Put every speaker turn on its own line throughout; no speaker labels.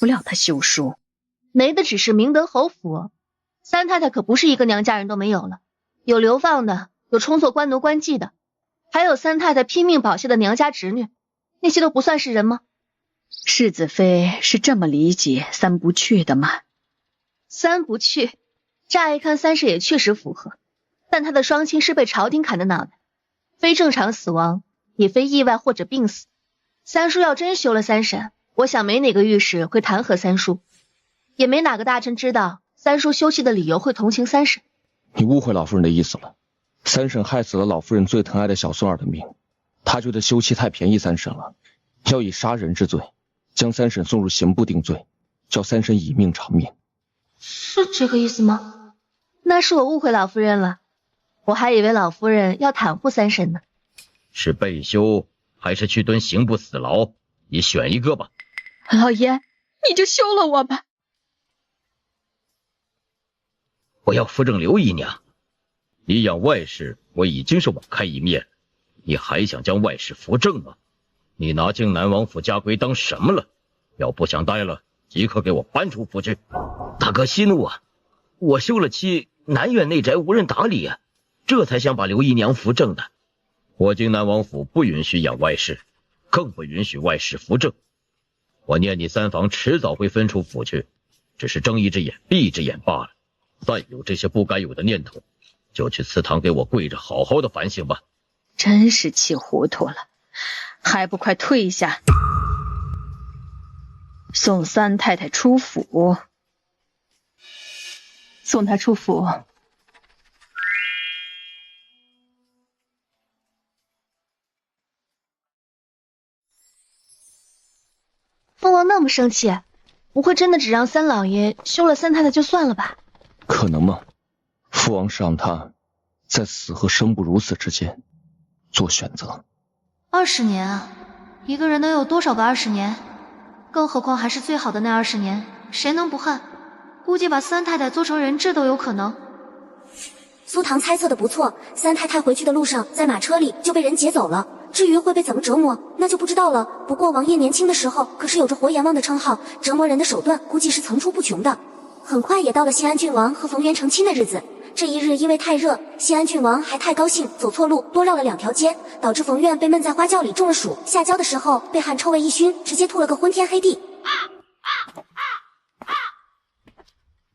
不了他休书。
没的只是明德侯府，三太太可不是一个娘家人都没有了，有流放的，有充作官奴官妓的，还有三太太拼命保下的娘家侄女，那些都不算是人吗？
世子妃是这么理解三不去的吗？
三不去，乍一看三氏也确实符合，但他的双亲是被朝廷砍的脑袋，非正常死亡，也非意外或者病死。三叔要真休了三婶，我想没哪个御史会弹劾三叔，也没哪个大臣知道三叔休妻的理由会同情三婶。
你误会老夫人的意思了，三婶害死了老夫人最疼爱的小孙儿的命，她觉得休妻太便宜三婶了，要以杀人之罪将三婶送入刑部定罪，叫三婶以命偿命。
是这个意思吗？那是我误会老夫人了，我还以为老夫人要袒护三婶呢。
是被休还是去蹲刑部死牢，你选一个吧。
老爷，你就休了我吧。
我要扶正刘姨娘，你养外室我已经是网开一面，你还想将外室扶正吗？你拿靖南王府家规当什么了？要不想待了，即刻给我搬出府去。大哥息怒啊，我休了妻，南苑内宅无人打理啊，这才想把刘姨娘扶正的。我靖南王府不允许养外室，更不允许外室扶正。我念你三房迟早会分出府去，只是睁一只眼闭一只眼罢了。再有这些不该有的念头，就去祠堂给我跪着好好的反省吧。
真是气糊涂了，还不快退下！送三太太出府。送她出府。
父王那么生气，不会真的只让三老爷休了三太太就算了吧？
可能吗？父王是让他在死和生不如死之间做选择。
20年啊，一个人能有多少个20年？更何况还是最好的那20年，谁能不恨？估计把三太太做成人质都有可能。
苏唐猜测的不错，三太太回去的路上在马车里就被人劫走了，至于会被怎么折磨那就不知道了。不过王爷年轻的时候可是有着活阎王的称号，折磨人的手段估计是层出不穷的。很快也到了西安郡王和冯渊成亲的日子，这一日因为太热，西安郡王还太高兴，走错路多绕了2条街，导致冯渊被闷在花轿里中了暑，下轿的时候被汗臭味一熏，直接吐了个昏天黑地。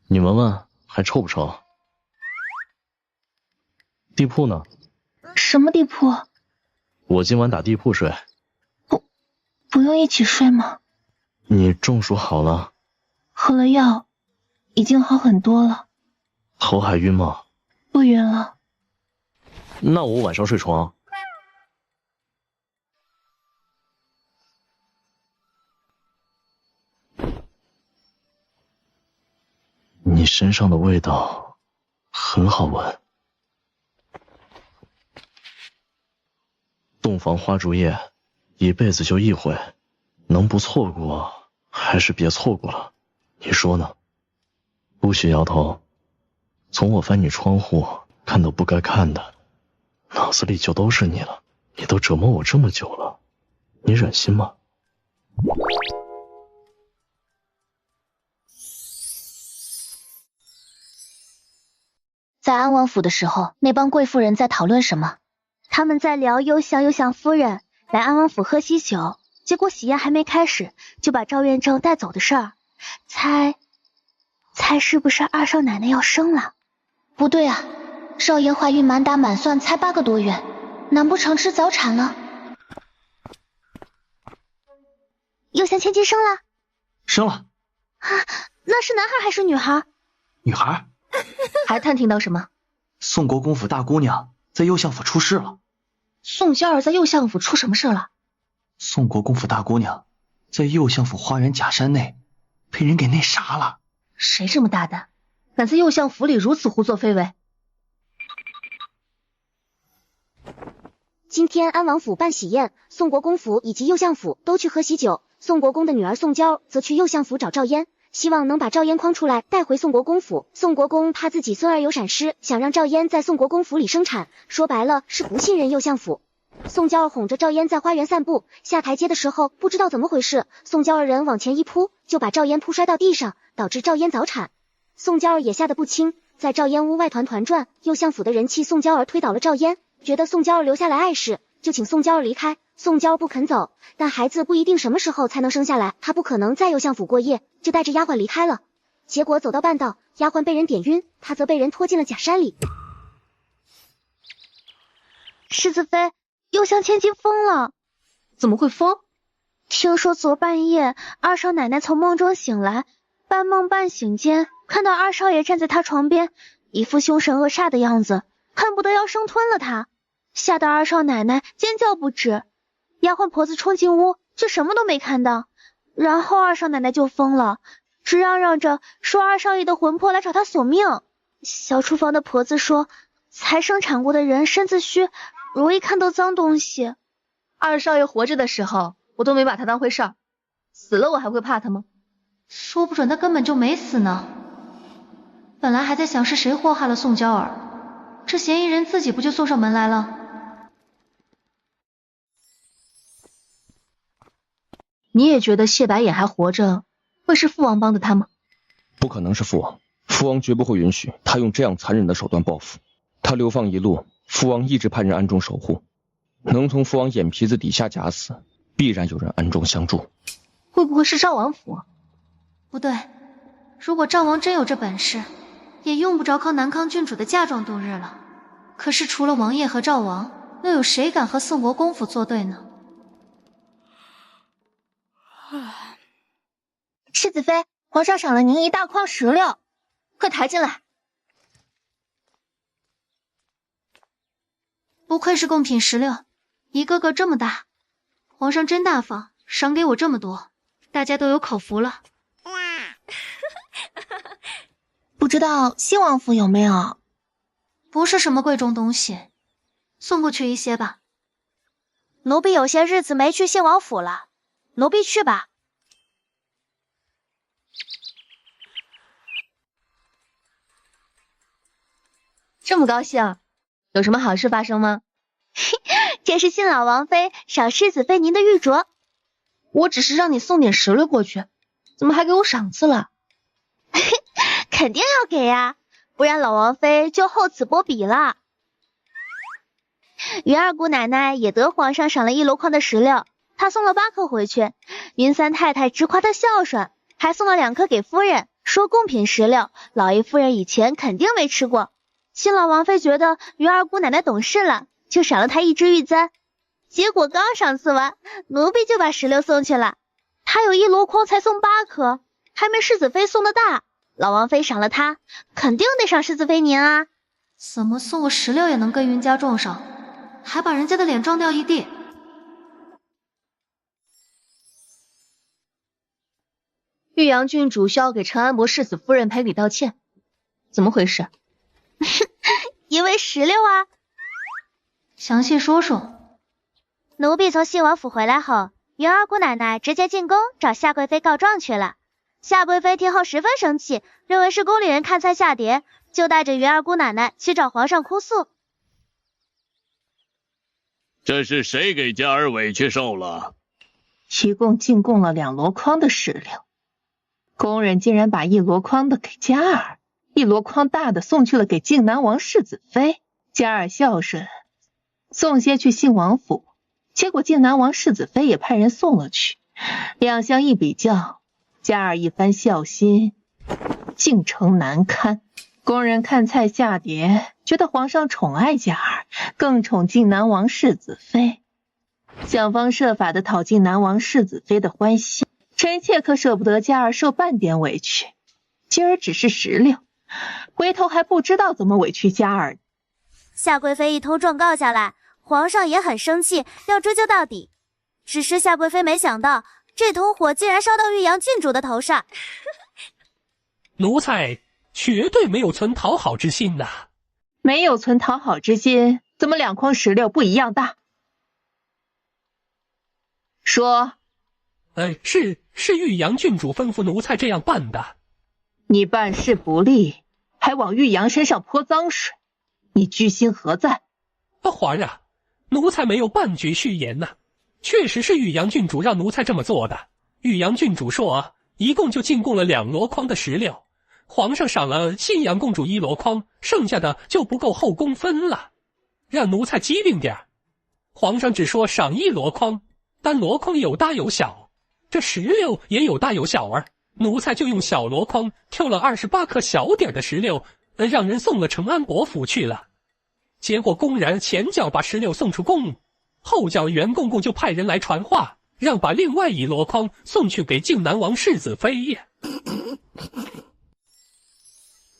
你闻闻还臭不臭？地铺呢？
什么地铺？
我今晚打地铺睡。
不用一起睡吗？
你中暑好了？
喝了药，已经好很多了。
头还晕吗？
不晕了。
那我晚上睡床。你身上的味道很好闻。洞房花烛夜，一辈子就一回，能不错过还是别错过了，你说呢？不许摇头。从我翻你窗户看到不该看的，脑子里就都是你了。你都折磨我这么久了，你忍心吗？
在安王府的时候，那帮贵妇人在讨论什么？他们在聊右相夫人来安王府喝喜酒，结果喜宴还没开始就把赵元正带走的事儿。猜是不是二少奶奶要生了？不对啊，少爷怀孕满打满算才8个多月，难不成是早产了？右相千金生了？
生了。
啊，那是男孩还是女孩？
女孩。
还探听到什么？
宋国公府大姑娘在右相府出事了。
宋娇儿在右相府出什么事了？
宋国公府大姑娘在右相府花园假山内被人给内杀了。
谁这么大胆，敢在右相府里如此胡作非为？
今天安王府办喜宴，宋国公府以及右相府都去喝喜酒，宋国公的女儿宋娇则去右相府找赵嫣，希望能把赵嫣诓出来带回宋国公府。宋国公怕自己孙儿有闪失，想让赵嫣在宋国公府里生产，说白了是不信任右相府。宋娇儿哄着赵嫣在花园散步，下台阶的时候不知道怎么回事，宋娇儿人往前一扑，就把赵嫣扑摔到地上，导致赵嫣早产。宋娇儿也吓得不轻，在赵嫣屋外团团转，右相府的人气宋娇儿推倒了赵嫣，觉得宋娇儿留下来碍事，就请宋娇儿离开。宋娇儿不肯走，但孩子不一定什么时候才能生下来，她不可能在右相府过夜，就带着丫鬟离开了。结果走到半道，丫鬟被人点晕，她则被人拖进了假山里。
世子妃，右相千金疯了。
怎么会疯？
听说昨半夜二少奶奶从梦中醒来，半梦半醒间看到二少爷站在她床边，一副凶神恶煞的样子，恨不得要生吞了她，吓得二少奶奶尖叫不止。丫鬟婆子冲进屋，却什么都没看到，然后二少奶奶就疯了，直嚷嚷着说二少爷的魂魄来找她索命。小厨房的婆子说，才生产过的人身子虚，容易看到脏东西。
二少爷活着的时候，我都没把他当回事儿，死了我还会怕他吗？
说不准他根本就没死呢。本来还在想是谁祸害了宋娇儿，这嫌疑人自己不就送上门来了？
你也觉得谢白眼还活着，会是父王帮的他吗？
不可能是父王，父王绝不会允许他用这样残忍的手段报复。他流放一路，父王一直派人暗中守护，能从父王眼皮子底下夹死，必然有人暗中相助。
会不会是赵王府？
不对，如果赵王真有这本事，也用不着靠南康郡主的嫁妆度日了。可是除了王爷和赵王，又有谁敢和宋国公府作对呢？
世子妃，皇上赏了您一大筐石榴，快抬进来。
不愧是贡品石榴，一个个这么大，皇上真大方，赏给我这么多，大家都有口福了。
不知道新王府有没有？
不是什么贵重东西，送过去一些吧。
奴婢有些日子没去新王府了，奴婢去吧。
这么高兴，有什么好事发生吗？
这是新老王妃赏世子妃您的玉镯。
我只是让你送点石榴过去，怎么还给我赏赐了？
肯定要给呀，不然老王妃就厚此薄彼了。云二姑奶奶也得皇上赏了一箩筐的石榴，她送了8颗回去。云三太太直夸她孝顺，还送了2颗给夫人，说贡品石榴，老爷夫人以前肯定没吃过。新老王妃觉得云二姑奶奶懂事了，就赏了她一支玉簪。结果刚赏赐完，奴婢就把石榴送去了。她有一箩筐才送8颗，还没世子妃送的大。老王妃赏了她，肯定得赏世子妃您啊。
怎么送个石榴也能跟云家撞上，还把人家的脸撞掉一地？
玉阳郡主需要给陈安伯世子夫人赔礼道歉，怎么回事？
因为石榴啊。
详细说说。
奴婢从新王府回来后，云二姑奶奶直接进宫找夏贵妃告状去了。夏贵妃听后十分生气，认为是宫里人看菜下碟，就带着云二姑奶奶去找皇上哭诉。
这是谁给家儿委屈受了？
一共进贡了2箩筐的石榴，宫人竟然把1箩筐的给嘉儿，1箩筐大的送去了给靖南王世子妃。嘉儿孝顺，送些去信王府，结果靖南王世子妃也派人送了去。两相一比较，嘉儿一番孝心，竟成难堪。宫人看菜下碟，觉得皇上宠爱嘉儿，更宠靖南王世子妃，想方设法的讨靖南王世子妃的欢心。臣妾可舍不得嘉儿受半点委屈，今儿只是石榴，回头还不知道怎么委屈嘉儿。
夏贵妃一通状告下来，皇上也很生气，要追究到底。只是夏贵妃没想到，这通火竟然烧到玉阳郡主的头上。
奴才绝对没有存讨好之心呐。
没有存讨好之心，怎么2筐石榴不一样大？说。
是玉阳郡主吩咐奴才这样办的。
你办事不力，还往玉阳身上泼脏水，你居心何在？
皇上，奴才没有半句虚言呐，确实是玉阳郡主让奴才这么做的。玉阳郡主说一共就进贡了2箩筐的石榴，皇上赏了新阳公主1箩筐，剩下的就不够后宫分了，让奴才机灵点。皇上只说赏1箩筐，但箩筐有大有小，这石榴也有大有小奴才就用小箩筐挑了28颗小点的石榴，让人送了承安伯府去了。结果公然前脚把石榴送出宫，后脚袁公公就派人来传话，让把另外1箩筐送去给靖南王世子妃呀。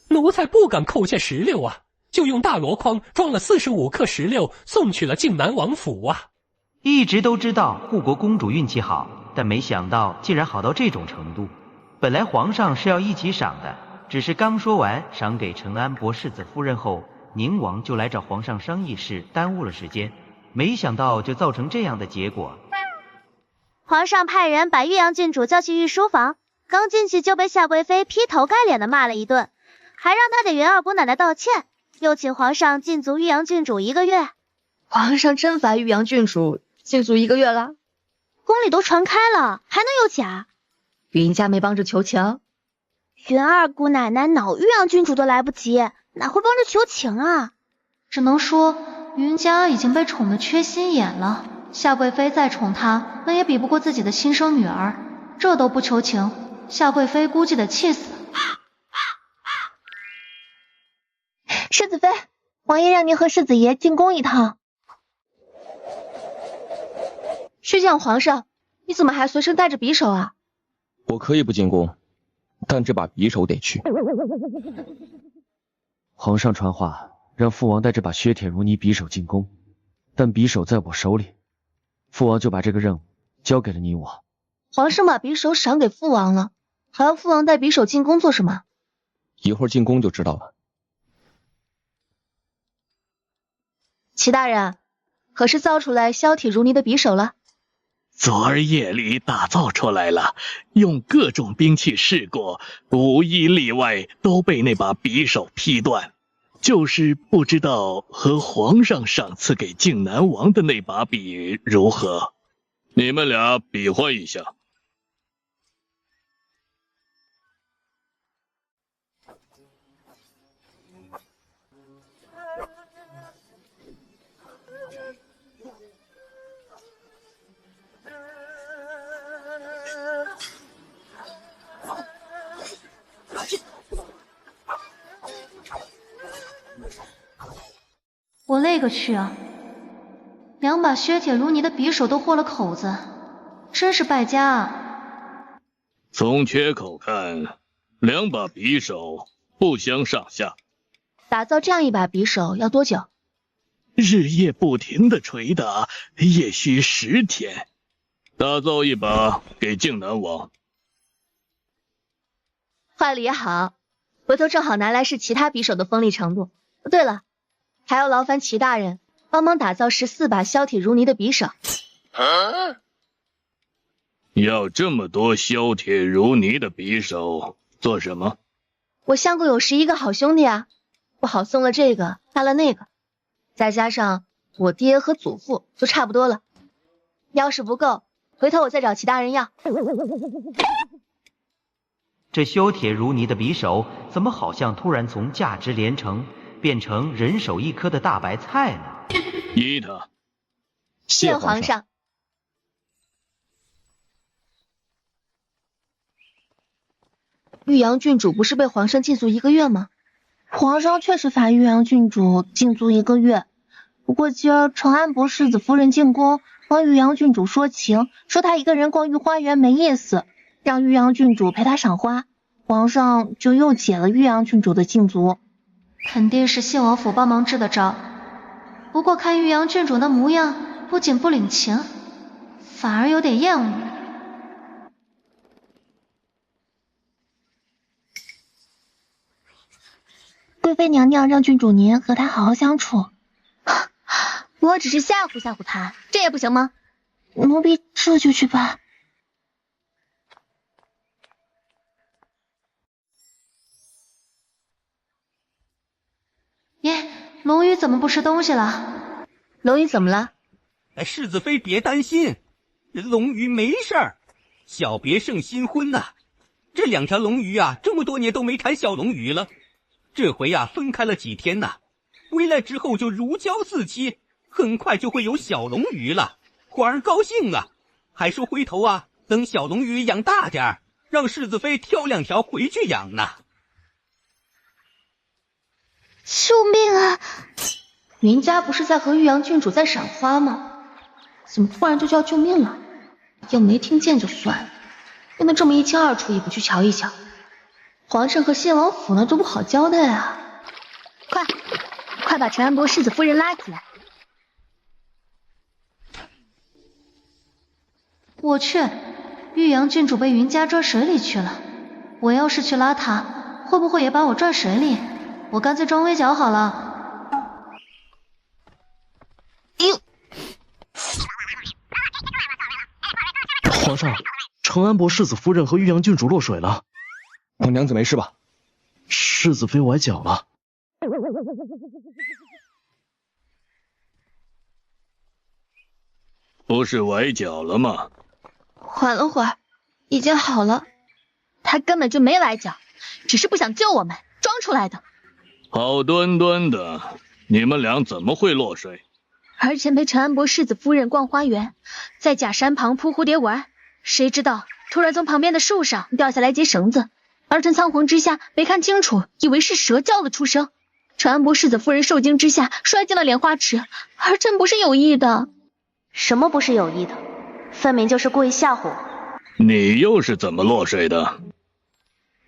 奴才不敢扣下石榴就用大箩筐装了45颗石榴送去了靖南王府
一直都知道护国公主运气好，但没想到竟然好到这种程度。本来皇上是要一起赏的，只是刚说完赏给承安伯世子夫人后，宁王就来找皇上商议事，耽误了时间，没想到就造成这样的结果。
皇上派人把玉阳郡主叫去御书房，刚进去就被夏贵妃劈头盖脸的骂了一顿，还让他给袁二姑奶奶道歉，又请皇上禁足玉阳郡主1个月。
皇上真罚玉阳郡主禁足1个月了？
宫里都传开了，还能有假？
云家没帮着求情？
袁二姑奶奶恼玉阳郡主都来不及，哪会帮着求情啊？
只能说云家已经被宠得缺心眼了，夏贵妃再宠她，那也比不过自己的亲生女儿，这都不求情，夏贵妃估计得气死。
世子妃，王爷让您和世子爷进宫一趟。
薛将皇上，你怎么还随身带着匕首
我可以不进宫，但这把匕首得去。
皇上传话，让父王带这把削铁如泥匕首进宫，但匕首在我手里，父王就把这个任务交给了你我。
皇上把匕首赏给父王了，还要父王带匕首进宫做什么？
一会儿进宫就知道了。
齐大人，何时造出来削铁如泥的匕首了？
昨儿夜里打造出来了，用各种兵器试过，无一例外都被那把匕首劈断。就是不知道和皇上赏赐给靖南王的那把笔如何？你们俩比划一下。
我勒个去啊！2把削铁如泥的匕首都豁了口子，真是败家
从缺口看，2把匕首不相上下。
打造这样一把匕首要多久？
日夜不停的捶打，也需10天。打造一把给靖南王。
坏了也好，回头正好拿来试其他匕首的锋利程度。对了，还要劳烦齐大人帮忙打造14把削铁如泥的匕首。
要这么多削铁如泥的匕首做什么？
我相公有11个好兄弟不好送了这个纳了那个，再加上我爹和祖父就差不多了。要是不够，回头我再找齐大人要。
这削铁如泥的匕首怎么好像突然从价值连城变成人手1颗的大白菜呢？
依他。
谢皇上。玉阳郡主不是被皇上禁足1个月吗？
皇上确实罚玉阳郡主禁足1个月，不过今儿承安伯世子夫人进宫帮玉阳郡主说情，说她一个人逛御花园没意思，让玉阳郡主陪她赏花，皇上就又解了玉阳郡主的禁足。
肯定是谢王府帮忙支的招，不过看玉阳郡主那模样，不仅不领情，反而有点厌恶。
贵妃娘娘让郡主您和她好好相处。
我只是吓唬吓唬她，这也不行吗？
奴婢这就去办。
耶，龙宇怎么不吃东西了？
龙宇怎么了？
世子妃别担心，龙鱼没事儿，小别胜新婚呐。这2条龙鱼啊，这么多年都没产小龙鱼了，这回啊分开了几天呐，回来之后就如胶似漆，很快就会有小龙鱼了。皇儿高兴啊，还说回头啊，等小龙鱼养大点儿，让世子妃挑2条回去养呢。
救命啊！
云家不是在和玉阳郡主在赏花吗？怎么突然就叫救命了？要没听见就算了，变得这么一清二楚也不去瞧一瞧。皇上和谢王府呢都不好交代啊！
快把陈安博世子夫人拉起来！
我去，玉阳郡主被云家拽水里去了。我要是去拉她，会不会也把我拽水里？我干脆装微脚好了。
皇上，程安博世子夫人和玉阳郡主落水了。
我娘子没事吧？
世子妃崴脚了。
不是崴脚了吗？
缓了会儿，已经好了。
他根本就没崴脚，只是不想救我们，装出来的。
好端端的，你们俩怎么会落水？
儿臣陪陈安博世子夫人逛花园，在假山旁铺蝴蝶玩，谁知道突然从旁边的树上掉下来截绳子，儿臣仓皇之下没看清楚，以为是蛇叫了出声。陈安博世子夫人受惊之下摔进了莲花池，儿臣不是有意的。
什么不是有意的？分明就是故意吓唬我。
你又是怎么落水的？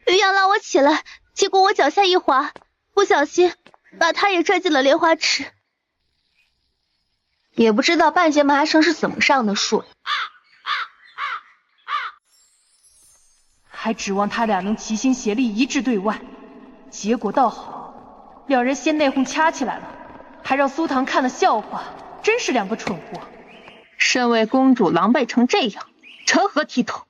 玉阳拉我起来，结果我脚下一滑，不小心把他也拽进了莲花池。
也不知道半截麻绳是怎么上的树，
还指望他俩能齐心协力一致对外，结果倒好，两人先内讧掐起来了，还让苏唐看了笑话，真是2个蠢货。身为公主狼狈成这样，成何体统？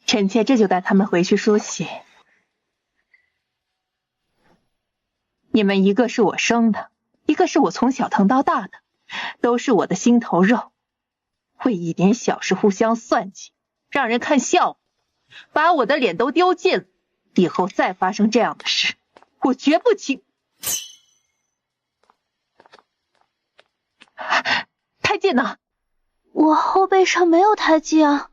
臣妾这就带他们回去梳洗。你们一个是我生的，一个是我从小疼到大的，都是我的心头肉，为一点小事互相算计，让人看笑话，把我的脸都丢尽了，以后再发生这样的事，我绝不轻。胎记呢？
我后背上没有胎记啊。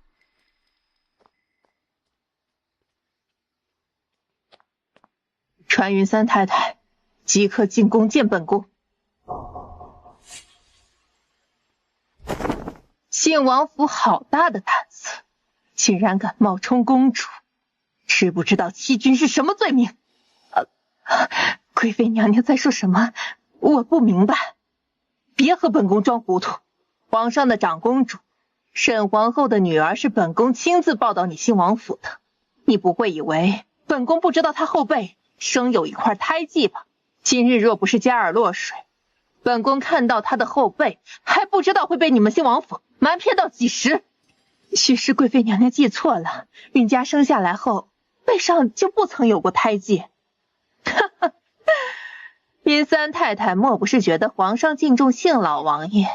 传云三太太，即刻进宫见本宫。信王府好大的胆子，竟然敢冒充公主，知不知道欺君是什么罪名？贵妃娘娘在说什么？我不明白。别和本宫装糊涂。皇上的长公主，沈皇后的女儿是本宫亲自报到你信王府的，你不会以为本宫不知道她后背生有一块胎记吧？今日若不是加尔落水，本宫看到她的后背，还不知道会被你们信王府瞒骗到几时。许是贵妃娘娘记错了，云家生下来后背上就不曾有过胎记。哈哈，云三太太莫不是觉得皇上敬重信老王爷，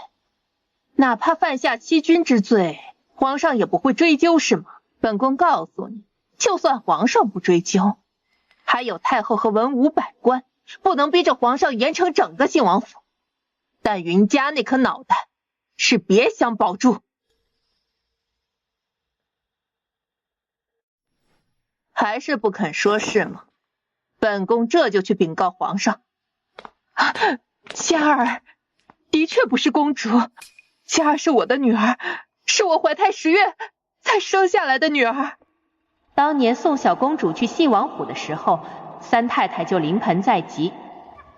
哪怕犯下欺君之罪，皇上也不会追究是吗？本宫告诉你，就算皇上不追究，还有太后和文武百官，不能逼着皇上严惩整个信王府。但云家那颗脑袋是别想保住。还是不肯说是吗？本宫这就去禀告皇上。嘉儿的确不是公主，嘉儿是我的女儿，是我怀胎10月才生下来的女儿。
当年送小公主去信王府的时候，三太太就临盆在即，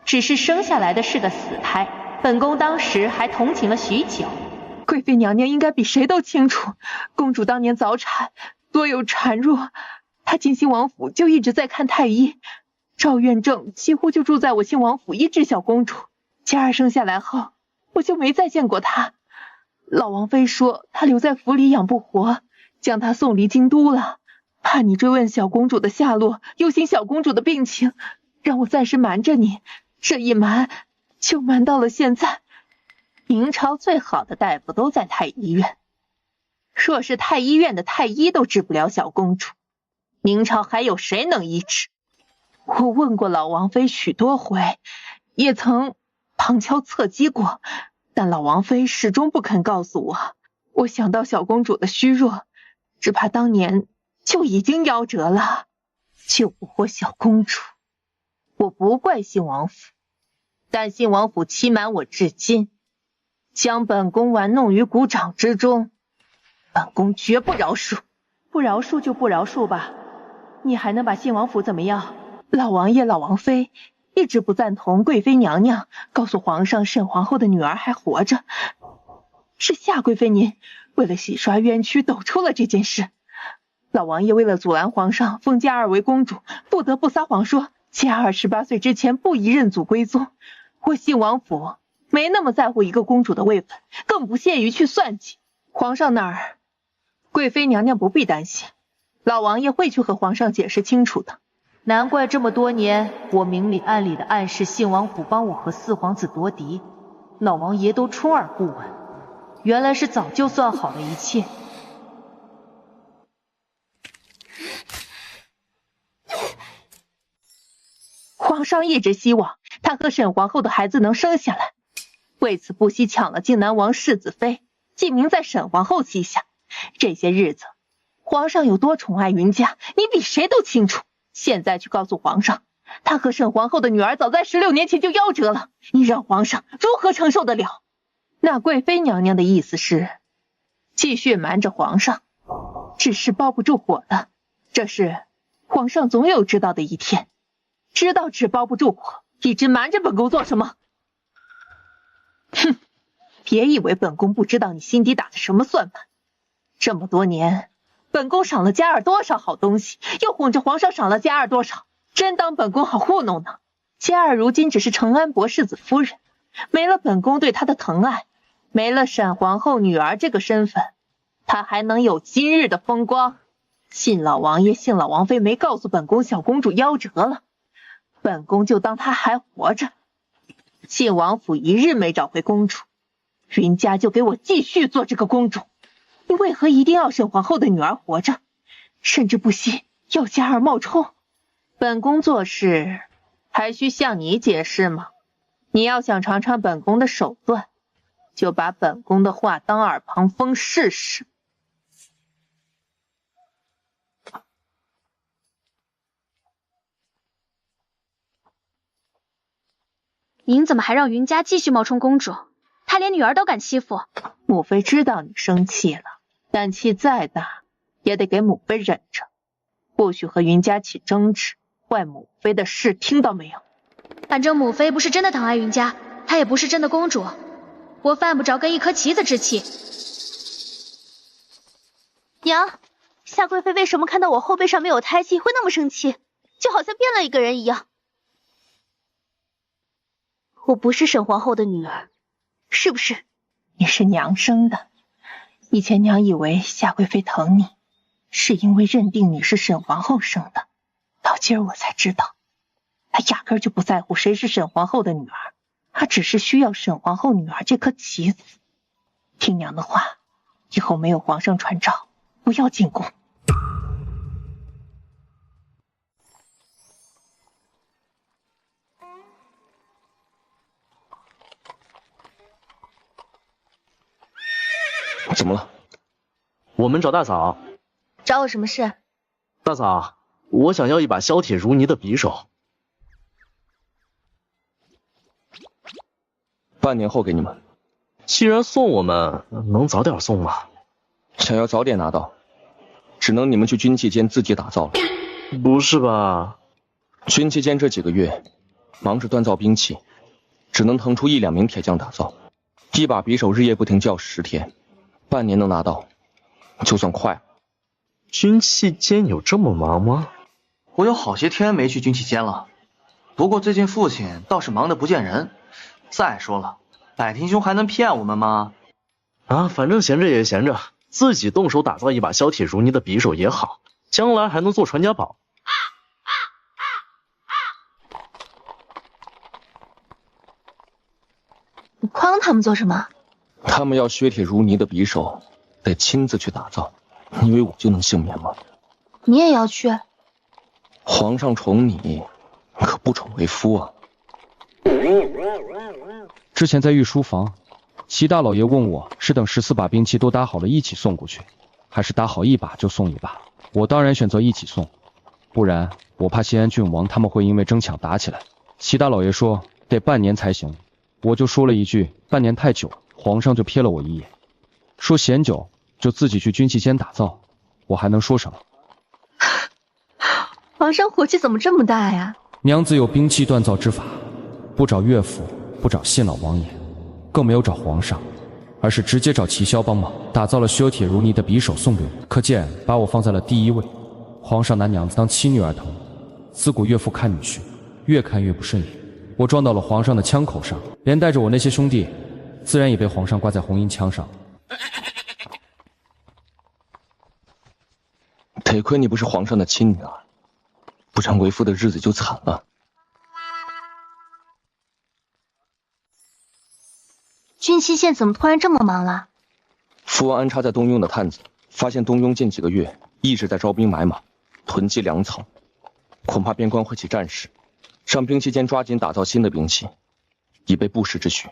只是生下来的是个死胎，本宫当时还同情了许久。
贵妃娘娘应该比谁都清楚，公主当年早产，多有孱弱，她进信王府就一直在看太医，赵院正几乎就住在我信王府医治小公主。嘉儿生下来后，我就没再见过她。老王妃说她留在府里养不活，将她送离京都了，怕你追问小公主的下落，忧心小公主的病情，让我暂时瞒着你。这一瞒，就瞒到了现在。明朝最好的大夫都在太医院，若是太医院的太医都治不了小公主，明朝还有谁能医治？我问过老王妃许多回，也曾旁敲侧击过，但老王妃始终不肯告诉我。我想到小公主的虚弱，只怕当年就已经夭折了，救不活小公主。我不怪信王府，但信王府欺瞒我至今，将本宫玩弄于股掌之中，本宫绝不饶恕。
不饶恕就不饶恕吧，你还能把信王府怎么样？
老王爷、老王妃一直不赞同贵妃娘娘告诉皇上沈皇后的女儿还活着，是夏贵妃您为了洗刷冤屈抖出了这件事。老王爷为了阻拦皇上封嘉儿为公主，不得不撒谎说嘉儿18岁之前不宜认祖归宗。我信王府没那么在乎一个公主的位分，更不屑于去算计。皇上那儿，贵妃娘娘不必担心，老王爷会去和皇上解释清楚的。
难怪这么多年我明里暗里的暗示信王府帮我和四皇子夺嫡，老王爷都充耳不闻，原来是早就算好了一切。
皇上一直希望他和沈皇后的孩子能生下来，为此不惜抢了靖南王世子妃，记名在沈皇后膝下。这些日子皇上有多宠爱云家，你比谁都清楚。现在去告诉皇上，他和沈皇后的女儿早在16年前就夭折了，你让皇上如何承受得了？那贵妃娘娘的意思是继续瞒着皇上，只是包不住火的，这是皇上总有知道的一天。知道纸包不住火，一直瞒着本宫做什么？哼，别以为本宫不知道你心底打的什么算盘。这么多年，本宫赏了嘉儿多少好东西，又哄着皇上赏了嘉儿多少，真当本宫好糊弄呢？嘉儿如今只是承安博世子夫人，没了本宫对她的疼爱，没了沈皇后女儿这个身份，她还能有今日的风光？信老王爷、信老王妃没告诉本宫小公主夭折了，本宫就当她还活着。信王府一日没找回公主，云家就给我继续做这个公主。你为何一定要沈皇后的女儿活着，甚至不惜要嘉儿冒充？本宫做事还需向你解释吗？你要想尝尝本宫的手段，就把本宫的话当耳旁风试试。
您怎么还让云家继续冒充公主？她连女儿都敢欺负。
母妃知道你生气了，但气再大也得给母妃忍着，不许和云家起争执，坏母妃的事，听到没有？
反正母妃不是真的疼爱云家，她也不是真的公主，我犯不着跟一颗棋子置气。
娘，夏贵妃为什么看到我后背上没有胎记会那么生气，就好像变了一个人一样？我不是沈皇后的女儿，是不是？
你是娘生的。以前娘以为夏贵妃疼你，是因为认定你是沈皇后生的，到今儿我才知道，她压根就不在乎谁是沈皇后的女儿，她只是需要沈皇后女儿这颗棋子。听娘的话，以后没有皇上传诏，不要进宫。
怎么了？
我们找大嫂。
找我什么事？
大嫂，我想要一把削铁如泥的匕首。
半年后给你们。
既然送我们，能早点送吗？
想要早点拿到，只能你们去军器间自己打造了。
不是吧？
军器间这几个月忙着锻造兵器，只能腾出1-2名铁匠打造。一把匕首日夜不停就要10天，半年能拿到，就算快了。
军器间有这么忙吗？
我有好些天没去军器间了，不过最近父亲倒是忙得不见人。再说了，百庭兄还能骗我们吗？
啊，反正闲着也闲着，自己动手打造一把削铁如泥的匕首也好，将来还能做传家宝。
匡他们做什么？
他们要削铁如泥的匕首，得亲自去打造。你以为我就能幸免吗？
你也要去？
皇上宠你，可不宠为夫啊。
之前在御书房，齐大老爷问我是等14把兵器都打好了一起送过去，还是打好一把就送一把。我当然选择一起送，不然我怕西安郡王他们会因为争抢打起来。齐大老爷说得半年才行，我就说了一句半年太久，皇上就瞥了我一眼，说嫌久就自己去军器间打造，我还能说什么？
皇上火气怎么这么大呀？
娘子有兵器锻造之法，不找岳父，不找信老王爷，更没有找皇上，而是直接找齐萧帮忙，打造了削铁如泥的匕首送给我，可见把我放在了第一位。皇上拿娘子当妻女儿疼，自古岳父看女婿，越看越不顺眼。我撞到了皇上的枪口上，连带着我那些兄弟，自然也被皇上挂在红缨枪上。
得亏你不是皇上的亲女儿，不然为夫的日子就惨了。
军期县怎么突然这么忙了？
父王安插在东庸的探子发现东庸近几个月一直在招兵买马，囤积粮草，恐怕边关会起战事，让兵器间抓紧打造新的兵器，以备不时之需。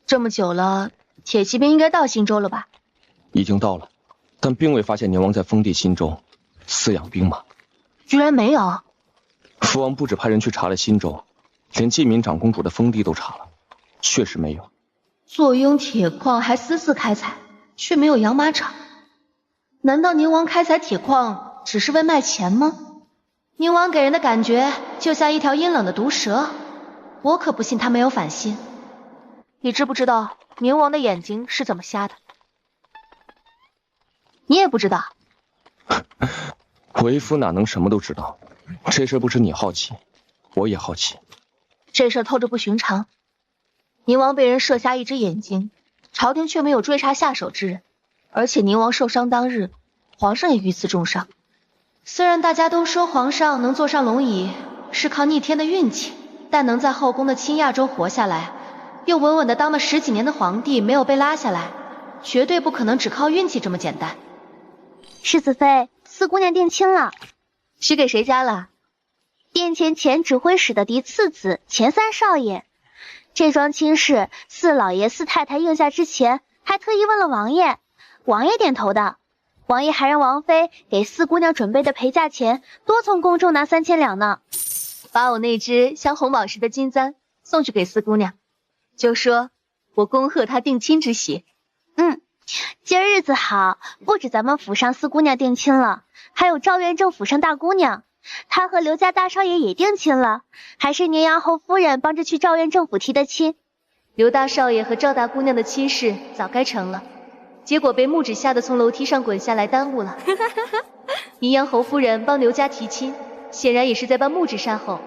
这么久了，铁骑兵应该到新州了吧？
已经到了，但并未发现宁王在封地新州饲养兵马。
居然没有？
父王不止派人去查了新州，连晋民长公主的封地都查了，确实没有。
坐拥铁矿还私自开采，却没有养马场，难道宁王开采铁矿只是为卖钱吗？宁王给人的感觉就像一条阴冷的毒蛇，我可不信他没有反心。你知不知道宁王的眼睛是怎么瞎的？你也不知道？
为夫哪能什么都知道？这事不止你好奇，我也好奇。
这事透着不寻常。宁王被人射瞎一只眼睛，朝廷却没有追查下手之人，而且宁王受伤当日，皇上也遇刺重伤。虽然大家都说皇上能坐上龙椅是靠逆天的运气，但能在后宫的倾轧中活下来，又稳稳的当了10几年的皇帝没有被拉下来，绝对不可能只靠运气这么简单。
世子妃，四姑娘定亲了。
许给谁家了？
殿前前指挥使的嫡次子钱三少爷。这桩亲事，四老爷四太太应下之前，还特意问了王爷，王爷点头的。王爷还让王妃给四姑娘准备的陪嫁钱，多从宫中拿3000两呢。
把我那只镶红宝石的金簪送去给四姑娘，就说我恭贺她定亲之喜。
今儿日子好，不止咱们府上四姑娘定亲了，还有赵院正府上大姑娘，她和刘家大少爷也定亲了，还是宁阳侯夫人帮着去赵院政府提的亲。
刘大少爷和赵大姑娘的亲事早该成了，结果被木指吓得从楼梯上滚下来，耽误了。宁阳侯夫人帮刘家提亲，显然也是在帮木指善后。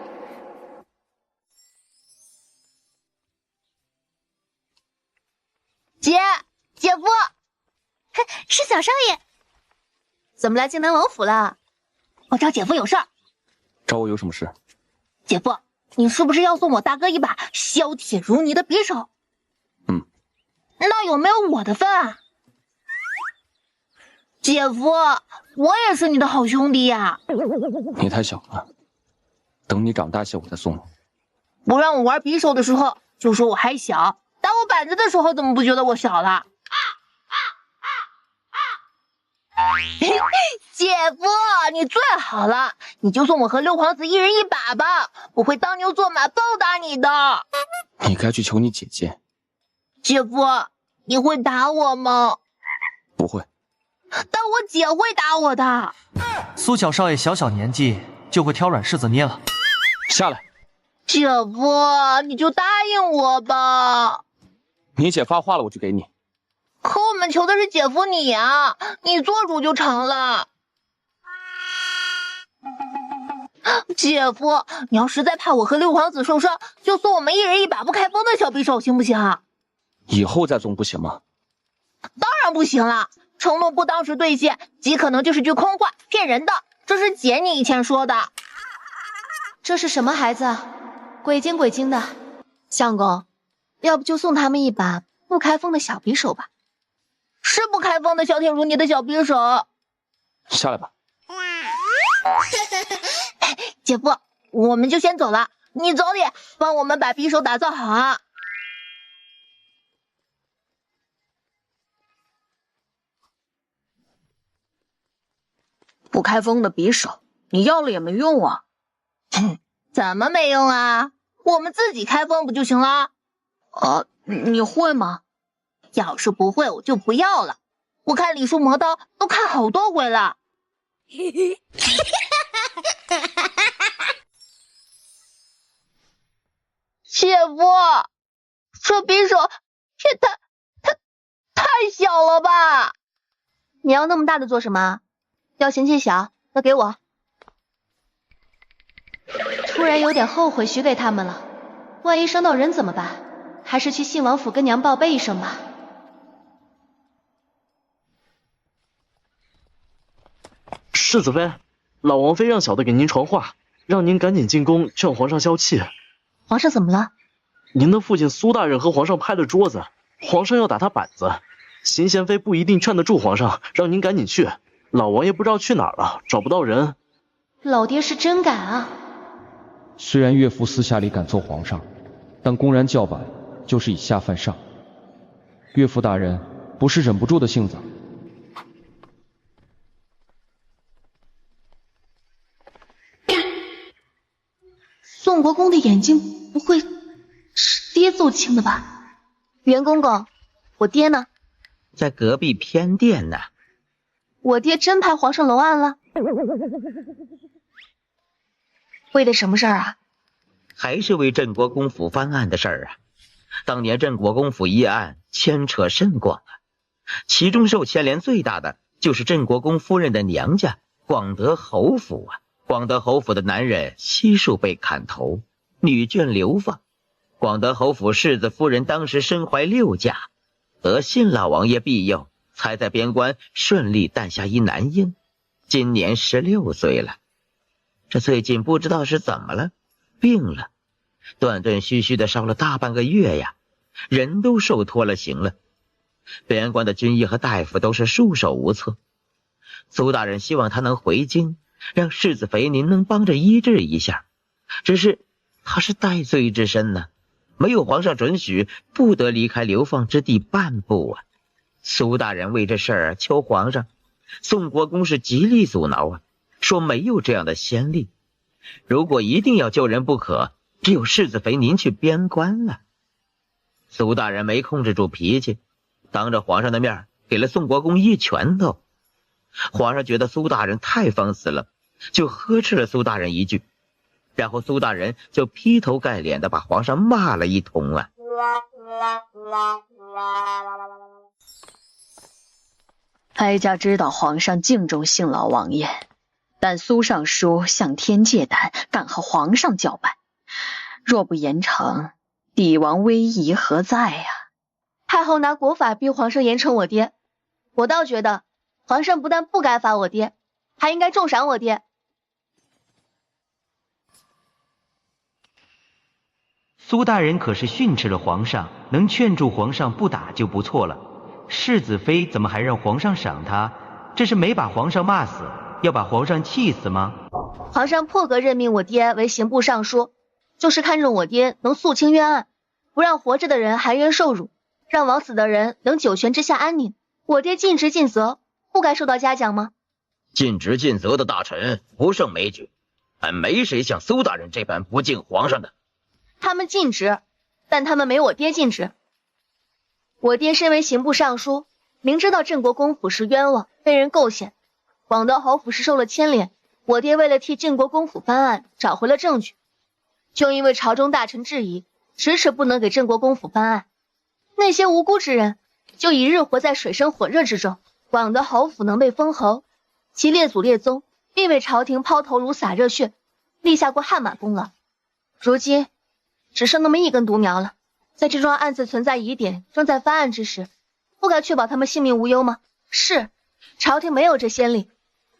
姐夫，是小少爷。
怎么来靖南王府了？
我找姐夫有事儿。
找我有什么事？
姐夫，你是不是要送我大哥一把削铁如泥的匕首？那有没有我的份啊？姐夫，我也是你的好兄弟呀。
你太小了，等你长大些我再送你。
不让我玩匕首的时候就说我还小，打我板子的时候怎么不觉得我小了？姐夫，你最好了，你就送我和六皇子一人一把吧，我会当牛做马报答你的。
你该去求你姐姐。
姐夫，你会打我吗？
不会。
但我姐会打我的。
苏小少爷小年纪就会挑软柿子捏了。
下来。
姐夫，你就答应我吧。
你姐发话了，我就给你。
可我们求的是姐夫你啊，你做主就成了。姐夫，你要实在怕我和六皇子受伤，就送我们一人一把不开封的小匕首，行不行？
以后再送不行吗？
当然不行了，承诺不当时兑现，极可能就是句空话，骗人的。这是姐你以前说的。
这是什么孩子？鬼精鬼精的。相公，要不就送他们一把不开封的小匕首吧。
是不开封的小铁如你的小匕首。
下来吧。
姐夫，我们就先走了，你早点帮我们把匕首打造好啊。
不开封的匕首，你要了也没用啊。
怎么没用啊？我们自己开封不就行了？
你会吗？
要是不会，我就不要了。我看李叔磨刀都看好多回了。姐夫，这匕首也太小了吧？
你要那么大的做什么？要嫌弃小，那给我。
突然有点后悔许给他们了，万一伤到人怎么办？还是去信王府跟娘报备一声吧。
世子妃，老王妃让小的给您传话，让您赶紧进宫劝皇上消气。
皇上怎么了？
您的父亲苏大人和皇上拍了桌子，皇上要打他板子。邢贤妃不一定劝得住皇上，让您赶紧去。老王爷不知道去哪儿了，找不到人。
老爹是真敢啊！
虽然岳父私下里敢揍皇上，但公然叫板就是以下犯上。岳父大人不是忍不住的性子。
宋国公的眼睛不会是爹揍青的吧？
袁公公，我爹呢？
在隔壁偏殿呢。
我爹真派皇上龙案了？为的什么事儿啊？
还是为镇国公府翻案的事儿啊。当年镇国公府一案牵扯甚广啊，其中受牵连最大的就是镇国公夫人的娘家广德侯府啊。广德侯府的男人悉数被砍头，女眷流放。广德侯府世子夫人当时身怀6甲，得信老王爷庇佑，才在边关顺利诞下一男婴，今年16岁了。这最近不知道是怎么了，病了，断断续续的烧了大半个月呀，人都受脱了刑了。边关的军医和大夫都是束手无策。苏大人希望他能回京，让世子妃您能帮着医治一下，只是他是戴罪之身呢，没有皇上准许，不得离开流放之地半步啊。苏大人为这事儿求皇上，宋国公是极力阻挠啊，说没有这样的先例，如果一定要救人不可，只有世子妃您去边关了。苏大人没控制住脾气，当着皇上的面给了宋国公一拳头。皇上觉得苏大人太放肆了，就呵斥了苏大人一句，然后苏大人就劈头盖脸的把皇上骂了一通啊。
哀家知道皇上敬重信老王爷，但苏尚书向天借胆，敢和皇上叫板，若不严惩，帝王威仪何在呀？
太后拿国法逼皇上严惩我爹，我倒觉得皇上不但不该罚我爹，还应该重赏我爹。
苏大人可是训斥了皇上，能劝住皇上不打就不错了。世子妃怎么还让皇上赏他？这是没把皇上骂死，要把皇上气死吗？
皇上破格任命我爹为刑部尚书，就是看中我爹能肃清冤案，不让活着的人含冤受辱，让枉死的人能九泉之下安宁。我爹尽职尽责，不该受到嘉奖吗？
尽职尽责的大臣不胜枚举，还没谁像苏大人这般不敬皇上的。
他们尽职，但他们没我爹尽职。我爹身为刑部尚书，明知道镇国公府是冤枉，被人构陷，广德侯府是受了牵连，我爹为了替镇国公府翻案，找回了证据，就因为朝中大臣质疑，迟迟不能给镇国公府翻案，那些无辜之人就一日活在水深火热之中。广德侯府能被封侯，其列祖列宗并为朝廷抛头颅洒热血，立下过汗马功劳，如今只剩那么一根独苗了。在这桩案子存在疑点，正在翻案之时，不该确保他们性命无忧吗？是，朝廷没有这先例，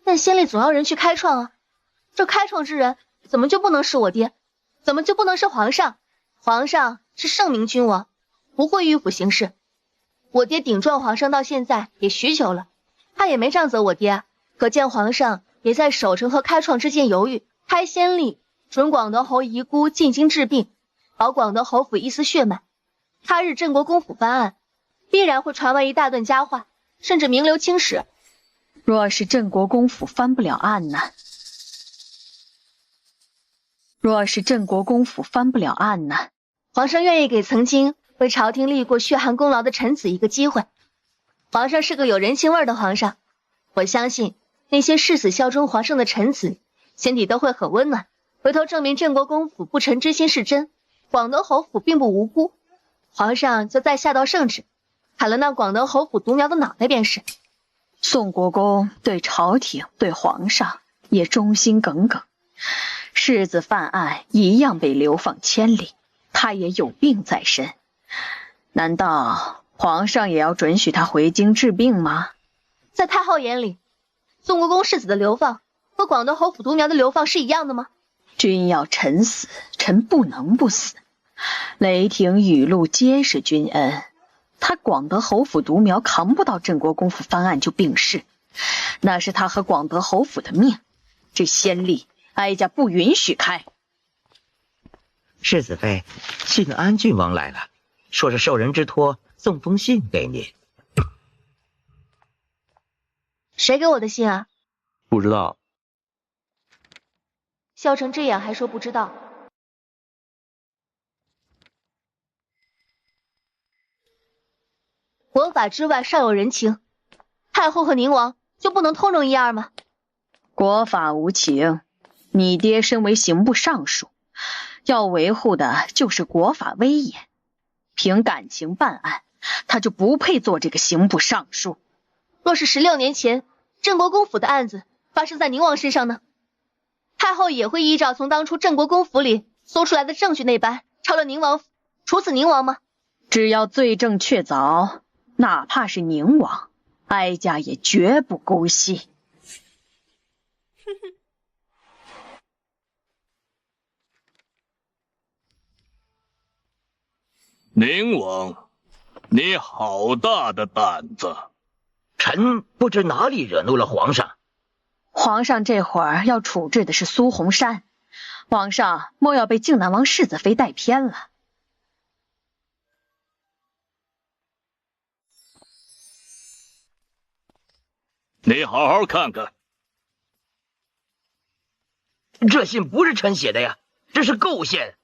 但先例总要人去开创啊。这开创之人怎么就不能是我爹？怎么就不能是皇上？皇上是圣明君王，不会迂腐行事。我爹顶撞皇上到现在也许久了，他也没杖责我爹，可见皇上也在守城和开创之间犹豫，开先例准广德侯遗孤进京治病，保广德侯府一丝血脉。他日镇国公府翻案，必然会传为一大段佳话，甚至名留青史。
若是镇国公府翻不了案呢？
皇上愿意给曾经为朝廷立过血汗功劳的臣子一个机会。皇上是个有人情味的皇上，我相信那些誓死效忠皇上的臣子心底都会很温暖。回头证明镇国公府不臣之心是真，广德侯府并不无辜，皇上就再下道圣旨，砍了那广德侯府独苗的脑袋便是。
宋国公对朝廷对皇上也忠心耿耿，世子犯案一样被流放千里，他也有病在身，难道皇上也要准许他回京治病吗？
在太后眼里，宋国公世子的流放和广德侯府独苗的流放是一样的吗？
君要臣死，臣不能不死。雷霆雨露皆是君恩，他广德侯府独苗扛不到镇国公府翻案就病逝，那是他和广德侯府的命，这先例哀家不允许开。
世子妃，信安郡王来了，说是受人之托送封信给您。
谁给我的信啊？
不知道。
笑成这样还说不知道。国法之外尚有人情，太后和宁王就不能通融一二吗？
国法无情，你爹身为刑部尚书，要维护的就是国法威严。凭感情办案，他就不配做这个刑部尚书。
若是16年前镇国公府的案子发生在宁王身上呢？太后也会依照从当初镇国公府里搜出来的证据那般，抄了宁王府，处死宁王吗？
只要罪证确凿，哪怕是宁王，哀家也绝不姑息。
宁王，你好大的胆子！
臣不知哪里惹怒了皇上。
皇上这会儿要处置的是苏洪山，皇上莫要被靖南王世子妃带偏了。
你好好看看，
这信不是臣写的呀，这是构陷。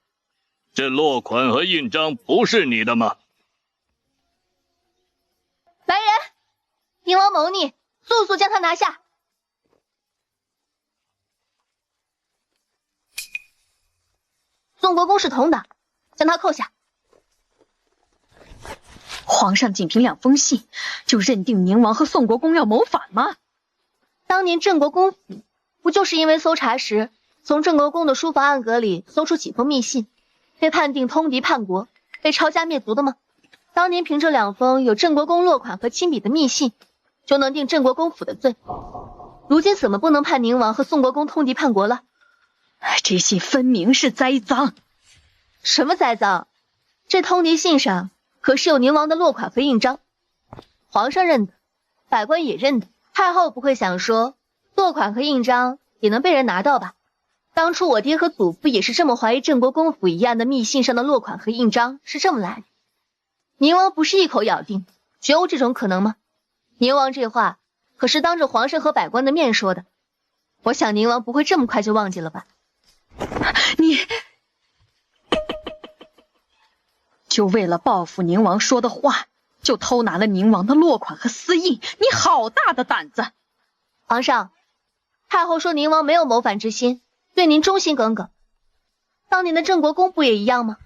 这落款和印章不是你的吗？
来人，宁王谋逆，速速将他拿下。宋国公是同党，将他扣下。
皇上仅凭2封信就认定宁王和宋国公要谋反吗？
当年镇国公府不就是因为搜查时从镇国公的书房暗格里搜出几封密信，被判定通敌叛国，被抄家灭族的吗？当年凭这2封有镇国公落款和亲笔的密信就能定镇国公府的罪，如今怎么不能判宁王和宋国公通敌叛国了？
这信分明是栽赃。
什么栽赃？这通敌信上可是有宁王的落款和印章，皇上认得，百官也认得，太后不会想说落款和印章也能被人拿到吧？当初我爹和祖父也是这么怀疑镇国公府一案的密信上的落款和印章是这么来的。宁王不是一口咬定，绝无这种可能吗？宁王这话可是当着皇上和百官的面说的，我想宁王不会这么快就忘记了吧？
你就为了报复宁王说的话，就偷拿了宁王的落款和私印，你好大的胆子！
皇上，太后说宁王没有谋反之心，对您忠心耿耿。当年的镇国公不也一样吗？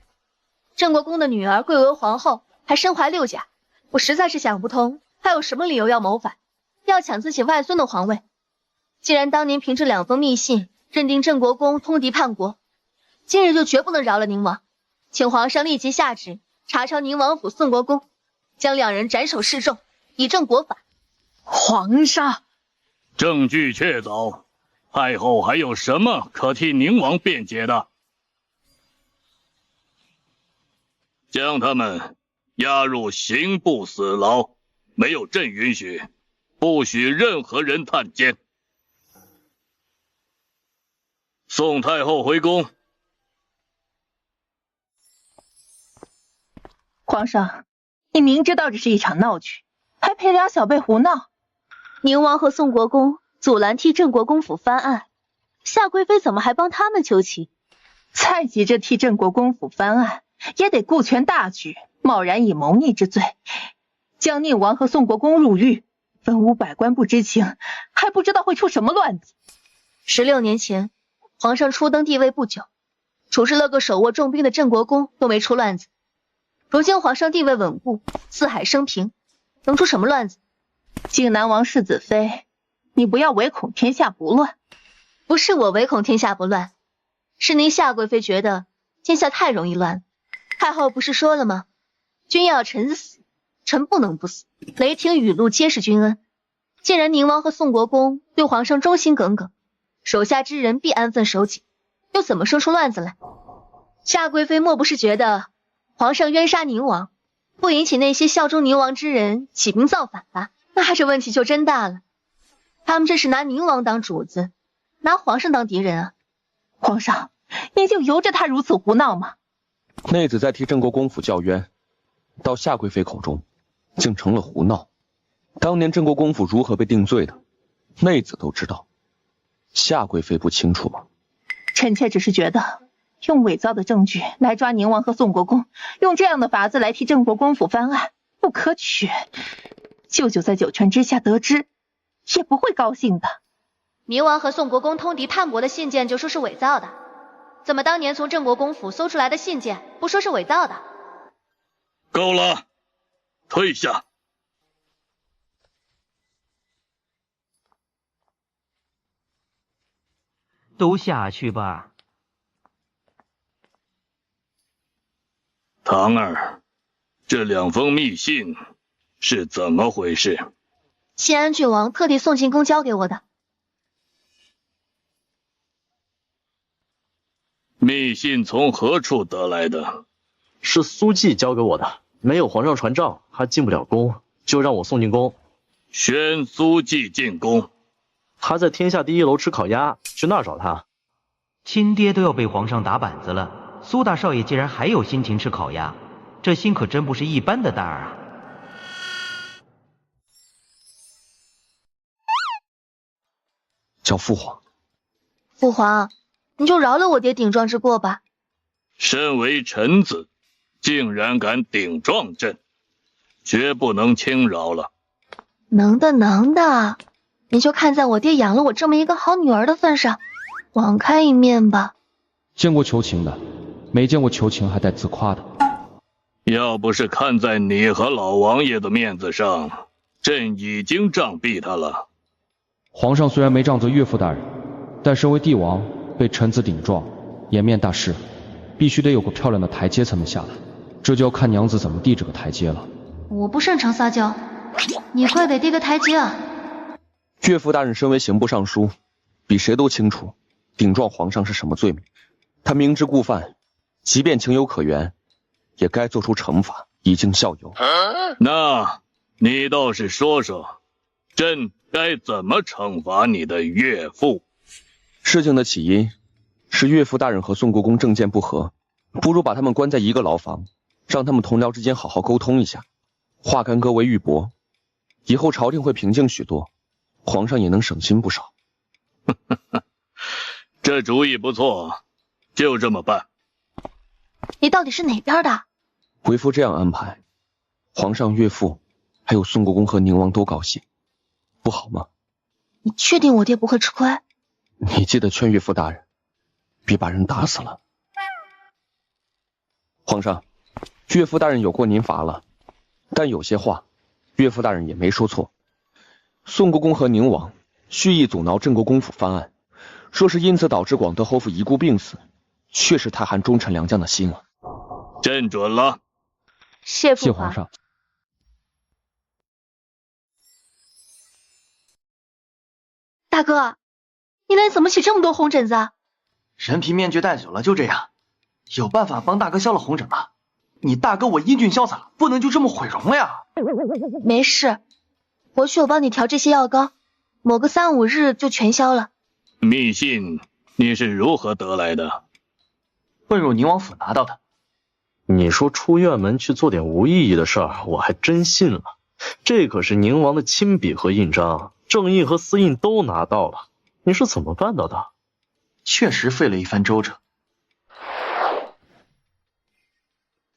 镇国公的女儿贵为皇后，还身怀6甲，我实在是想不通，他有什么理由要谋反，要抢自己外孙的皇位？既然当年凭这2封密信认定镇国公通敌叛国，今日就绝不能饶了宁王，请皇上立即下旨查抄宁王府宋国公，将2人斩首示众，以正国法。
皇上，
证据确凿，太后还有什么可替宁王辩解的？将他们
押入刑部死牢，没有朕允许，不许任何人探监。送太后回宫。
皇上，你明知道这是一场闹剧，还陪两小辈胡闹。
宁王和宋国公阻拦替郑国公府翻案，夏贵妃怎么还帮他们求情？
再急着替郑国公府翻案，也得顾全大局，贸然以谋逆之罪将宁王和宋国公入狱，文武百官不知情，还不知道会出什么乱子。
16年前，皇上初登帝位不久，处置了个手握重兵的郑国公都没出乱子。如今皇上地位稳固，四海升平，能出什么乱子？
靖南王世子妃，你不要唯恐天下不乱。
不是我唯恐天下不乱，是您夏贵妃觉得天下太容易乱了。太后不是说了吗？君要臣死，臣不能不死。雷霆雨露皆是君恩。既然宁王和宋国公对皇上忠心耿耿，手下之人必安分守己，又怎么生出乱子来？夏贵妃莫不是觉得皇上冤杀宁王，不引起那些效忠宁王之人起兵造反吧？那这问题就真大了。他们这是拿宁王当主子，拿皇上当敌人啊！
皇上，你就由着他如此胡闹吗？
内子在替郑国公府叫冤，到夏贵妃口中竟成了胡闹。当年郑国公府如何被定罪的，内子都知道，夏贵妃不清楚吗？
臣妾只是觉得用伪造的证据来抓宁王和宋国公，用这样的法子来替郑国公府翻案，不可取。舅舅在九泉之下得知，也不会高兴的。
宁王和宋国公通敌叛国的信件就说是伪造的，怎么当年从郑国公府搜出来的信件不说是伪造的？
够了，退下。
都下去吧。
堂儿，这2封密信是怎么回事？
西安郡王特地送进宫交给我的。
密信从何处得来的？
是苏季交给我的，没有皇上传召，他进不了宫，就让我送进宫。
宣苏季进宫。
他在天下第1楼吃烤鸭，去那儿找他。
亲爹都要被皇上打板子了，苏大少爷竟然还有心情吃烤鸭，这心可真不是一般的大啊！
叫父皇。
父皇，你就饶了我爹顶撞之过吧。
身为臣子，竟然敢顶撞朕，绝不能轻饶了。
能的，你就看在我爹养了我这么一个好女儿的份上，网开一面吧。
见过求情的，没见过求情还带自夸的。
要不是看在你和老王爷的面子上，朕已经杖毙他了。
皇上虽然没杖责岳父大人，但身为帝王，被臣子顶撞，颜面大失，必须得有个漂亮的台阶才能下来。这就要看娘子怎么递这个台阶了。
我不擅长撒娇，你快给爹个台阶啊！
岳父大人身为刑部尚书，比谁都清楚顶撞皇上是什么罪名。他明知故犯，即便情有可原，也该做出惩罚，以儆效尤。
那你倒是说说，朕该怎么惩罚你的岳父？
事情的起因是岳父大人和宋国公政见不合，不如把他们关在一个牢房，让他们同僚之间好好沟通一下，化干戈为玉帛，以后朝廷会平静许多，皇上也能省心不少。
这主意不错，就这么办。
你到底是哪边的？
为父这样安排，皇上、岳父还有宋国公和宁王都高兴，不好吗？
你确定我爹不会吃亏？
你记得劝岳父大人，别把人打死了。皇上，岳父大人有过您罚了，但有些话，岳父大人也没说错。宋国公和宁王蓄意阻挠郑国公府翻案，说是因此导致广德侯府遗孤病死，确实太寒忠臣良将的心了。
朕准了。
谢父
皇上。
大哥，你脸怎么起这么多红疹子啊？
人皮面具戴久了就这样，有办法帮大哥消了红疹吗？你大哥我英俊潇洒，不能就这么毁容了呀。
没事，回去我帮你调这些药膏，抹个3、5日就全消了。
密信你是如何得来的？
混入宁王府拿到的。
你说出院门去做点无意义的事儿，我还真信了。这可是宁王的亲笔和印章，正印和私印都拿到了，你是怎么办到的？
确实费了一番周折。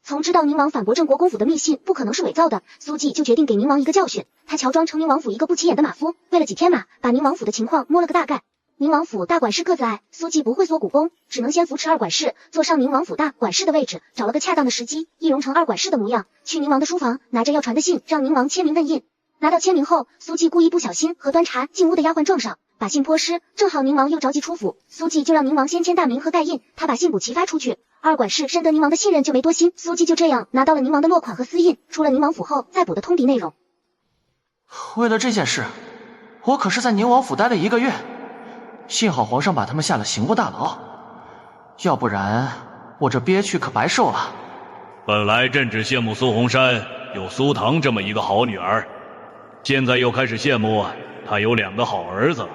从知道宁王反驳郑国公府的密信不可能是伪造的，苏季就决定给宁王一个教训。他乔装成宁王府一个不起眼的马夫，喂了几天马，把宁王府的情况摸了个大概。宁王府大管事个子矮，苏季不会缩骨功，只能先扶持二管事，坐上宁王府大管事的位置，找了个恰当的时机，易容成二管事的模样，去宁王的书房，拿着要传的信，让宁王签名问印。拿到签名后，苏季故意不小心和端茶进屋的丫鬟撞上，把信泼湿，正好宁王又着急出府，苏季就让宁王先签大名和盖印，他把信补齐发出去。二管事深得宁王的信任，就没多心，苏季就这样拿到了宁王的落款和私印，出了宁王府后再补的通敌内容。
为了这件事，我可是在宁王府待了1个月，幸好皇上把他们下了刑部大牢，要不然我这憋屈可白受了。
本来朕只羡慕苏红珊有苏唐这么一个好女儿，现在又开始羡慕她有2个好儿子，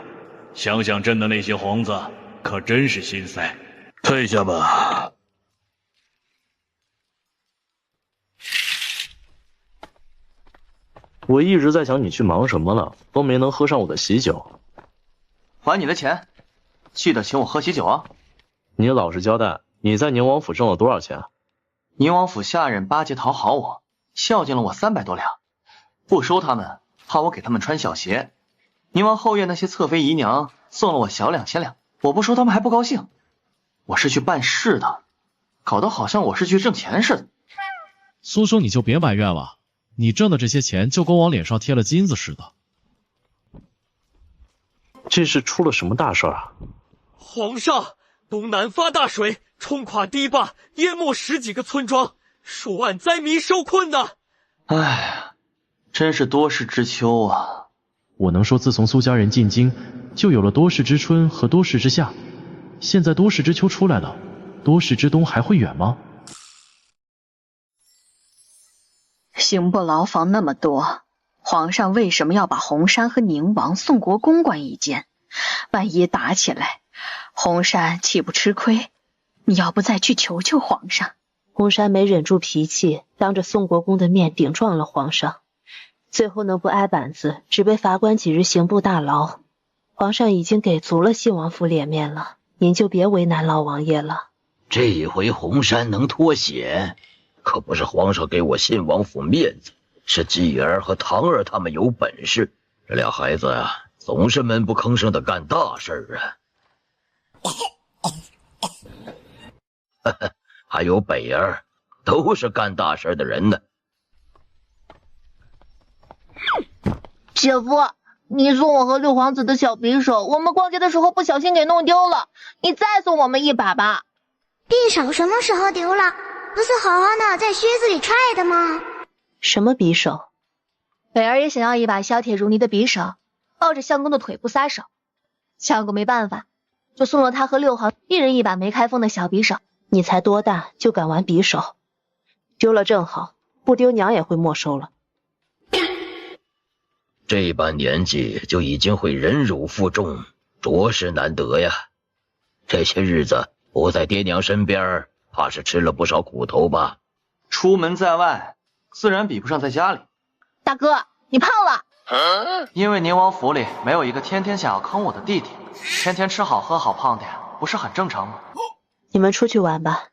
想想朕的那些皇子，可真是心塞。
退下吧。
我一直在想你去忙什么了，都没能喝上我的喜酒。
还你的钱，记得请我喝喜酒啊。
你老实交代，你在宁王府挣了多少钱？
宁王府下人巴结讨好我，孝敬了我300多两，不收他们，怕我给他们穿小鞋。宁王后院那些侧妃姨娘送了我小2000两，我不收他们还不高兴。我是去办事的，搞得好像我是去挣钱似的。
苏兄，你就别埋怨了，你挣的这些钱就跟往脸上贴了金子似的。
这是出了什么大事啊？
皇上，东南发大水，冲垮堤坝，淹没10几个村庄，数万灾民受困呢。
哎呀，真是多事之秋啊！
我能说，自从苏家人进京，就有了多事之春和多事之夏。现在多事之秋出来了，多事之冬还会远吗？
刑部牢房那么多，皇上为什么要把红珊和宁王、宋国公关一间？万一打起来，红珊岂不吃亏？你要不再去求求皇上？
红珊没忍住脾气，当着宋国公的面顶撞了皇上，最后能不挨板子，只被罚关几日刑部大牢。皇上已经给足了信王府脸面了，您就别为难老王爷了。
这一回红珊能脱险，可不是皇上给我信王府面子，是继儿和堂儿他们有本事。这俩孩子啊，总是闷不吭声的干大事啊。还有北儿，都是干大事的人呢。
姐夫，你送我和六皇子的小匕首，我们逛街的时候不小心给弄丢了，你再送我们一把吧。
匕首什么时候丢了？不是好好的在靴子里揣的吗？
什么匕首？
北儿也想要一把削铁如泥的匕首，抱着相公的腿不撒手。相公没办法，就送了他和六皇一人一把没开封的小匕首。
你才多大就敢玩匕首？丢了正好，不丢娘也会没收了。
这般年纪就已经会忍辱负重，着实难得呀。这些日子不在爹娘身边，怕是吃了不少苦头吧？
出门在外，自然比不上在家里。
大哥，你胖了。
因为宁王府里没有一个天天想要坑我的弟弟，天天吃好喝好胖的呀，不是很正常吗？
你们出去玩吧。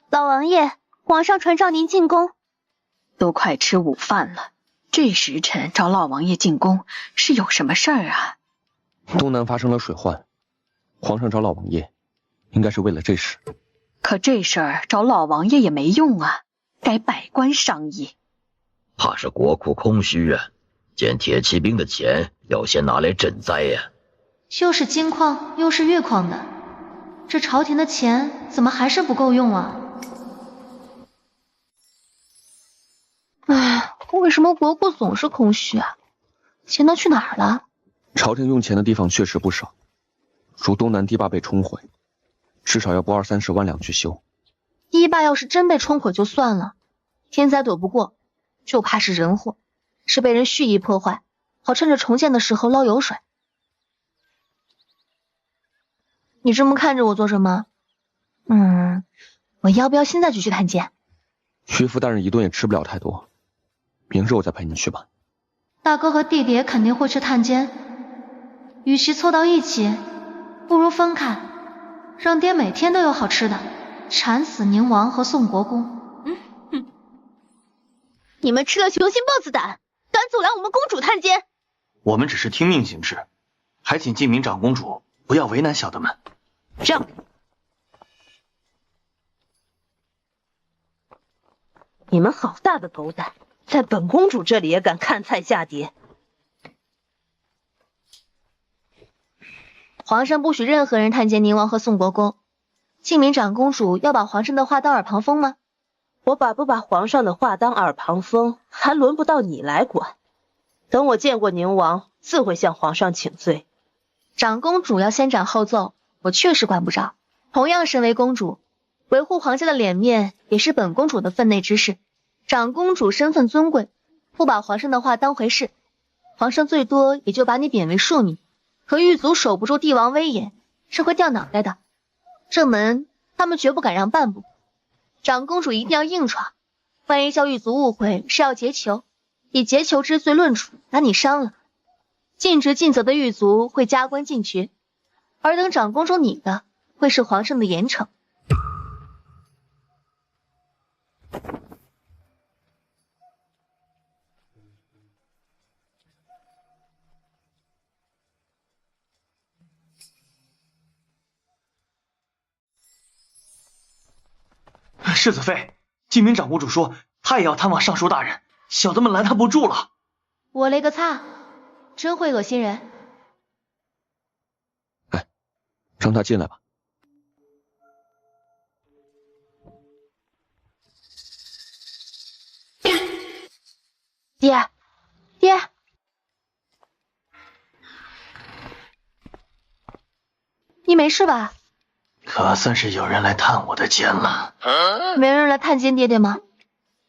老王爷，皇上传召您进宫。
都快吃午饭了，这时辰找老王爷进宫是有什么事儿啊？
东南发生了水患，皇上找老王爷，应该是为了这事。
可这事儿找老王爷也没用啊，该百官商议。
怕是国库空虚啊，建铁骑兵的钱要先拿来赈灾呀。
又是金矿又是玉矿的，这朝廷的钱怎么还是不够用啊？
唉，为什么国库总是空虚啊？钱都去哪儿了？
朝廷用钱的地方确实不少，如东南堤坝被冲毁，至少要拨20-30万两去修。
堤坝要是真被冲毁就算了，天灾躲不过，就怕是人祸，是被人蓄意破坏，好趁着重建的时候捞油水。你这么看着我做什么？我要不要现在就去探监？
渔夫大人一顿也吃不了太多，明日我再陪你去吧。
大哥和弟弟也肯定会去探监，与其凑到一起，不如分开，让爹每天都有好吃的，馋死宁王和宋国公。
你们吃了雄心豹子胆，敢阻拦我们公主探监？
我们只是听命行事，还请晋明长公主不要为难小的们。
让！你们好大的狗胆，在本公主这里也敢看菜下碟！
皇上不许任何人探监宁王和宋国公。晋明长公主要把皇上的话当耳旁风吗？
我把不把皇上的话当耳旁风，还轮不到你来管。等我见过宁王，自会向皇上请罪。
长公主要先斩后奏，我确实管不着。同样身为公主，维护皇家的脸面也是本公主的分内之事。长公主身份尊贵，不把皇上的话当回事，皇上最多也就把你贬为庶女。可狱卒守不住帝王威严，是会掉脑袋的。这门他们绝不敢让半步。长公主一定要硬闯，万一叫狱卒误会是要劫囚，以劫囚之罪论处，把你伤了。尽职尽责的狱卒会加官进爵，而等长公主你的，会是皇上的严惩。
世子妃，晋明长公主说她也要探望尚书大人，小的们拦她不住了。
我勒个擦，真会恶心人！
哎，让他进来吧。
爹，你没事吧？
可算是有人来探我的监了。
没人来探监爹爹吗？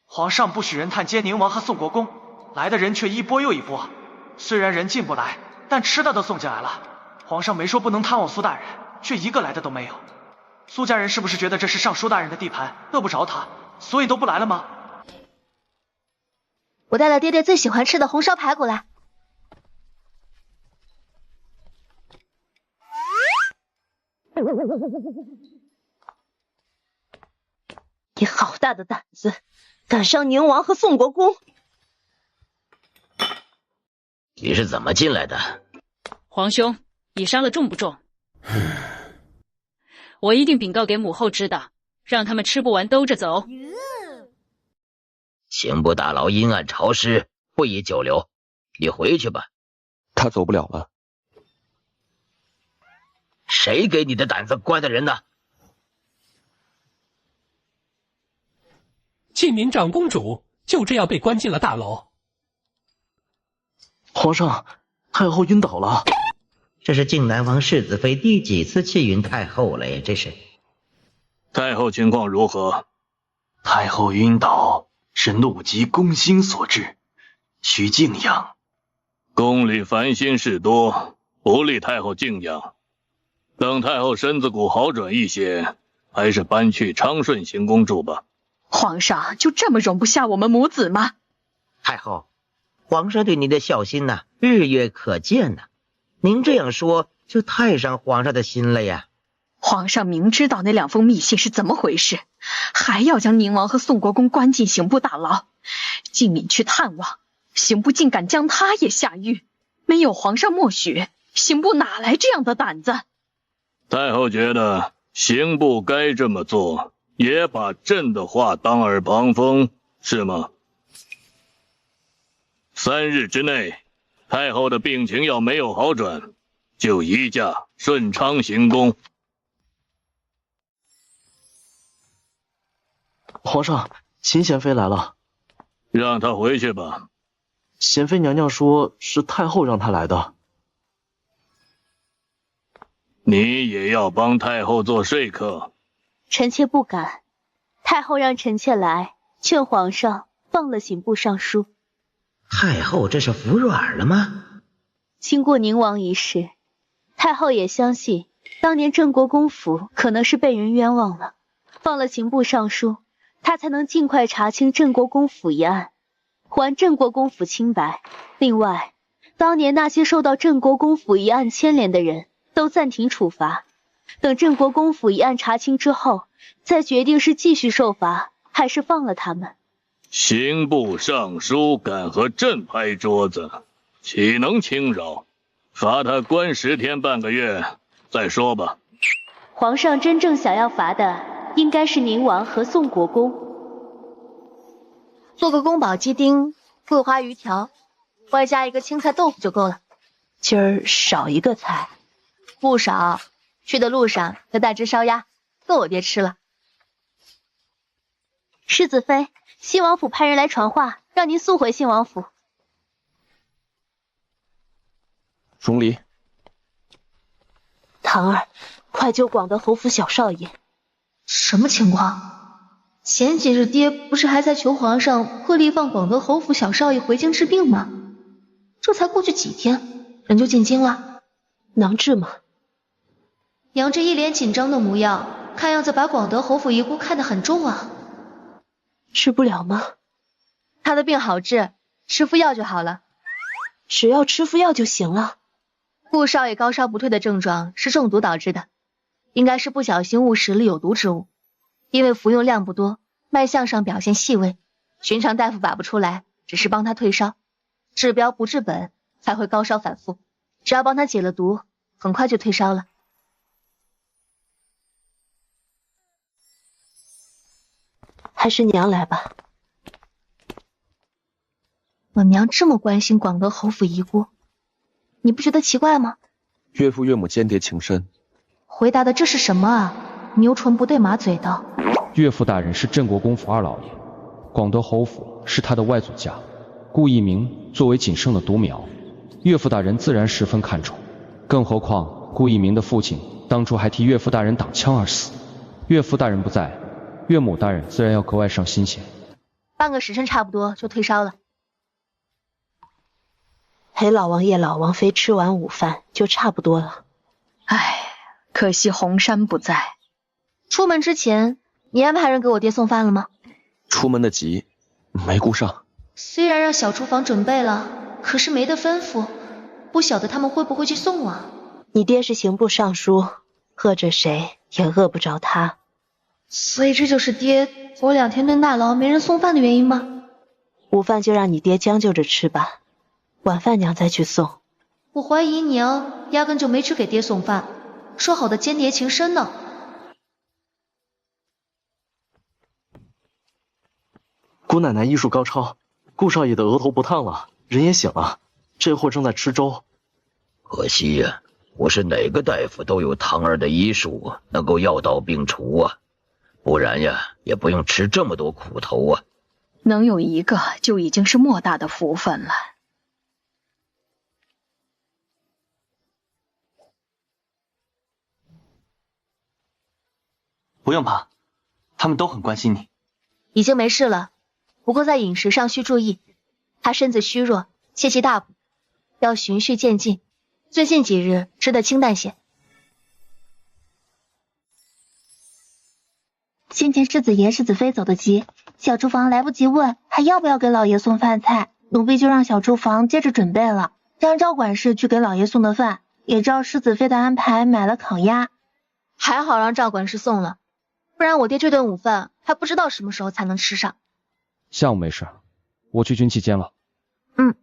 皇上不许人探监宁王和宋国公，来的人却一波又一波。虽然人进不来，但吃的都送进来了。皇上没说不能探望苏大人，却一个来的都没有。苏家人是不是觉得这是尚书大人的地盘，饿不着他，所以都不来了吗？
我带了爹爹最喜欢吃的红烧排骨来。
你好大的胆子，敢伤宁王和宋国公！
你是怎么进来的？
皇兄，你伤了重不重？我一定禀告给母后知道，让他们吃不完兜着走。
刑部大牢阴暗潮湿，不宜久留，你回去吧。
他走不了了。
谁给你的胆子关的人呢？
晋明长公主就这样被关进了大牢。
皇上，太后晕倒了。
这是靖南王世子妃第几次气晕太后了呀？这是。
太后情况如何？
太后晕倒是怒极攻心所致，需静养。
宫里烦心事多，不利太后静养。等太后身子骨好转一些，还是搬去昌顺行宫住吧。
皇上就这么容不下我们母子吗？
太后，皇上对您的孝心呐，日月可见呐。您这样说，就太伤皇上的心了呀。
皇上明知道那2封密信是怎么回事，还要将宁王和宋国公关进刑部大牢。晋敏去探望，刑部竟敢将他也下狱，没有皇上默许，刑部哪来这样的胆子？
太后觉得刑部该这么做，也把朕的话当耳旁风，是吗？3日之内，太后的病情要没有好转，就移驾顺昌行宫。
皇上，秦贤妃来了。
让她回去吧。
贤妃娘娘说是太后让她来的。
你也要帮太后做说客？
臣妾不敢。太后让臣妾来，劝皇上放了刑部尚书。
太后这是服软了吗？
经过宁王一事，太后也相信当年郑国公府可能是被人冤枉了，放了刑部尚书，他才能尽快查清郑国公府一案，还郑国公府清白。另外，当年那些受到郑国公府一案牵连的人都暂停处罚，等郑国公府一案查清之后，再决定是继续受罚还是放了他们。
刑部尚书敢和朕拍桌子，岂能轻饶？罚他关10天半个月再说吧。
皇上真正想要罚的应该是宁王和宋国公。
做个宫保鸡丁、桂花鱼条，外加一个青菜豆腐就够了。
今儿少一个菜。
不少，去的路上再带只烧鸭，够我爹吃了。
世子妃，信王府派人来传话，让您速回信王府。
荣离，
堂儿，快救广德侯府小少爷。
什么情况？前几日爹不是还在求皇上破例放广德侯府小少爷回京治病吗？这才过去几天，人就进京了，
能治吗？
杨志一脸紧张的模样，看样子把广德侯府遗孤看得很重啊。
治不了吗？
他的病好治，吃副药就好了。
只要吃副药就行了。
顾少爷高烧不退的症状是中毒导致的，应该是不小心误食了有毒之物，因为服用量不多，脉象上表现细微，寻常大夫把不出来，只是帮他退烧，治标不治本，才会高烧反复。只要帮他解了毒，很快就退烧了。
还是娘来吧。
我娘这么关心广德侯府遗孤，你不觉得奇怪吗？
岳父岳母间谍情深。
回答的这是什么啊？牛唇不对马嘴的。
岳父大人是郑国公府二老爷，广德侯府是他的外祖家，顾一鸣作为仅剩的独苗，岳父大人自然十分看重。更何况顾一鸣的父亲当初还替岳父大人挡枪而死，岳父大人不在，岳母大人自然要格外上心些。
半个时辰差不多就退烧了。
陪老王爷老王妃吃完午饭就差不多了。
唉，可惜红山不在。
出门之前你安排人给我爹送饭了吗？
出门的急，没顾上。
虽然让小厨房准备了，可是没得吩咐，不晓得他们会不会去送啊。
你爹是刑部尚书，饿着谁也饿不着他。
所以这就是爹昨2天蹲大牢没人送饭的原因吗？
午饭就让你爹将就着吃吧，晚饭娘再去送。
我怀疑娘压根就没去给爹送饭，说好的间谍情深呢。
姑奶奶医术高超，顾少爷的额头不烫了，人也醒了，这会儿正在吃粥。
可惜呀，不是哪个大夫都有堂儿的医术能够药到病除啊，不然呀也不用吃这么多苦头啊。
能有一个就已经是莫大的福分了。
不用怕，他们都很关心你。
已经没事了，不过在饮食上需注意，他身子虚弱，切忌大补，要循序渐进，最近几日吃得清淡些。
先前世子爷世子妃走得急，小厨房来不及问还要不要给老爷送饭菜，奴婢就让小厨房接着准备了，让赵管事去给老爷送的饭，也照世子妃的安排买了烤鸭。
还好让赵管事送了，不然我爹这顿午饭还不知道什么时候才能吃上。
下午没事，我去军器间了。
嗯。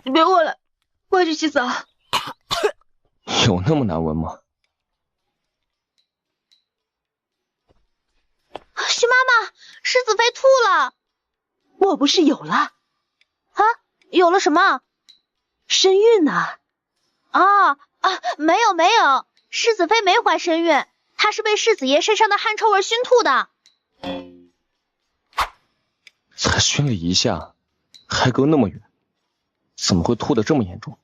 你别过来，我要去洗澡。
有那么难闻吗？
徐妈妈，世子妃吐了。
我不是有了啊？
有了什么？
身孕呢？
没有，世子妃没怀身孕，她是被世子爷身上的汗臭味熏吐的。
才熏了一下，还隔那么远，怎么会吐得这么严重？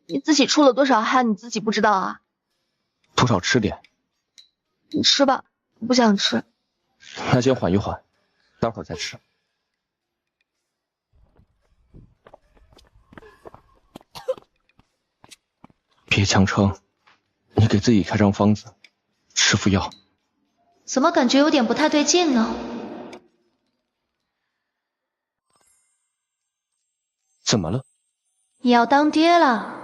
你自己出了多少汗，你自己不知道啊？
多少吃点。
你吃吧，不想吃。
那先缓一缓，待会儿再吃。别强撑，你给自己开张方子，吃副药。
怎么感觉有点不太对劲呢？
怎么了？
你要当爹了。